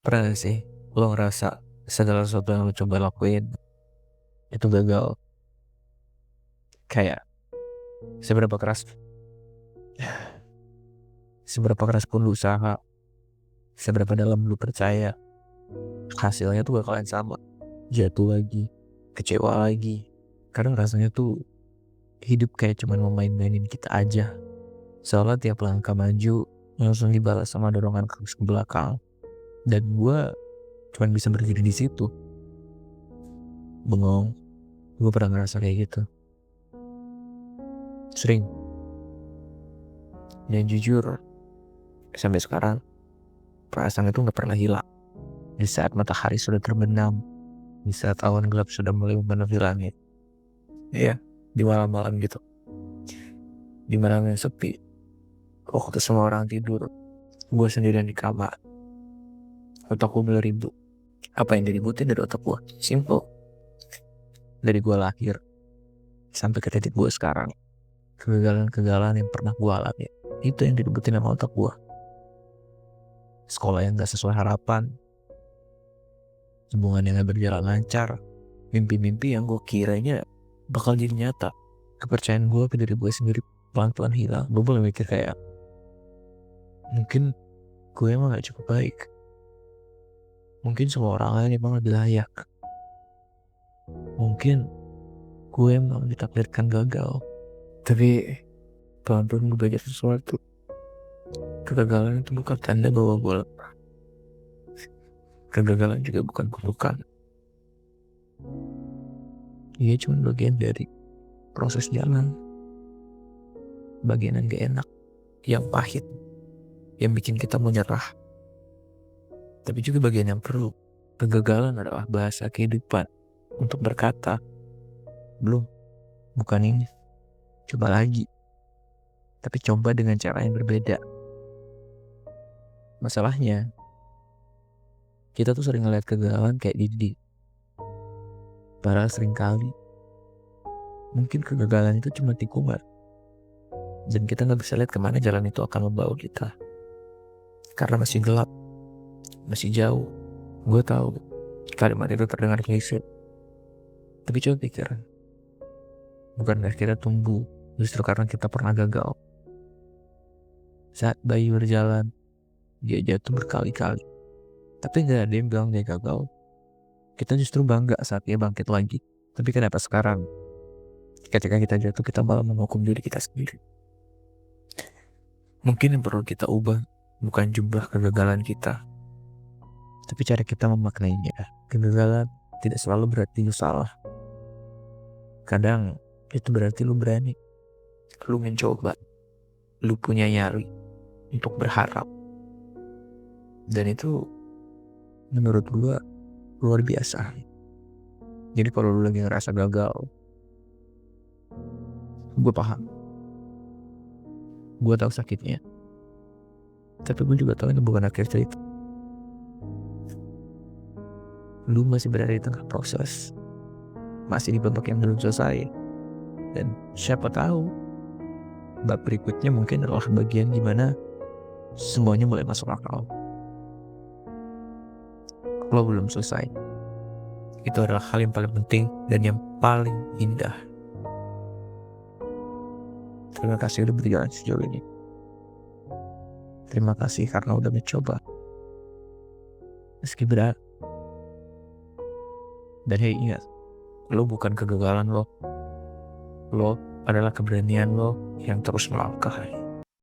Pernah gak sih lo ngerasa segala sesuatu yang lo coba lakuin itu gagal? Kayak seberapa keras seberapa keras pun lo usaha, seberapa dalam lo percaya, hasilnya tuh bakalan sama. Jatuh lagi, kecewa lagi. Kadang rasanya tuh hidup kayak cuman mau main-mainin kita aja. Soalnya tiap langkah maju langsung dibalas sama dorongan ke belakang. Dan gue cuman bisa berdiri di situ bengong. Gue pernah ngerasa kayak gitu sering. Dan jujur sampai sekarang perasaan itu gak pernah hilang. Di saat matahari sudah terbenam, di saat awan gelap sudah mulai memenuhi langit, iya, di malam-malam gitu, di malam yang sepi, waktu semua orang tidur, gue sendirian di kamar. Otak gue mulai ribut. Apa yang diributin dari otak gue? Simple. Dari gue lahir sampai ke titik gue sekarang, kegagalan-kegagalan yang pernah gue alami itu yang diributin sama otak gue. Sekolah yang gak sesuai harapan, hubungan yang gak berjalan lancar, mimpi-mimpi yang gue kiranya bakal jadi nyata. Kepercayaan gue ke diri gue sendiri pelan-pelan hilang. Gue mulai mikir kayak, mungkin gue emang gak cukup baik. Mungkin semua orang lain emang lebih layak. Mungkin gue emang ditakdirkan gagal. Tapi pelan-pelan gue belajar sesuatu. Kegagalan itu bukan tanda bahwa gue lemah. Kegagalan juga bukan kutukan. Ia cuma bagian dari proses jalan. Bagian yang gak enak, yang pahit, yang bikin kita menyerah. Tapi juga bagian yang perlu. Kegagalan adalah bahasa kehidupan untuk berkata, belum, bukan ini, coba lagi. Tapi coba dengan cara yang berbeda. Masalahnya, kita tuh sering ngeliat kegagalan kayak didik. Padahal sering kali, mungkin kegagalan itu cuma tikungan. Dan kita gak bisa lihat kemana jalan itu akan membawa kita. Karena masih gelap, masih jauh. Gue tahu kalimat itu terdengar klise. Tapi coba pikir, bukankah kita tumbuh justru karena kita pernah gagal? Saat bayi berjalan, dia jatuh berkali-kali. Tapi gak ada yang bilang dia gagal. Kita justru bangga saat dia bangkit lagi. Tapi kenapa sekarang ketika kita jatuh kita malah menghukum diri kita sendiri? Mungkin yang perlu kita ubah bukan jumlah kegagalan kita, tapi cara kita memaknainya. Kegagalan tidak selalu berarti lu salah. Kadang itu berarti lu berani, lu mencoba, lu punya nyali untuk berharap. Dan itu menurut gua luar biasa. Jadi kalau lu lagi ngerasa gagal, gue paham, gue tahu sakitnya, tapi gue juga tahu ini bukan akhir cerita. Lu masih berada di tengah proses, masih di babak yang belum selesai. Dan siapa tahu bab berikutnya mungkin adalah bagian dimana semuanya mulai masuk akal. Kalau belum selesai, itu adalah hal yang paling penting dan yang paling indah. Terima kasih udah berjalan sejauh ini. Terima kasih karena udah mencoba meski berat. Dan hey, ingat, lo bukan kegagalan lo adalah keberanian lo yang terus melangkah.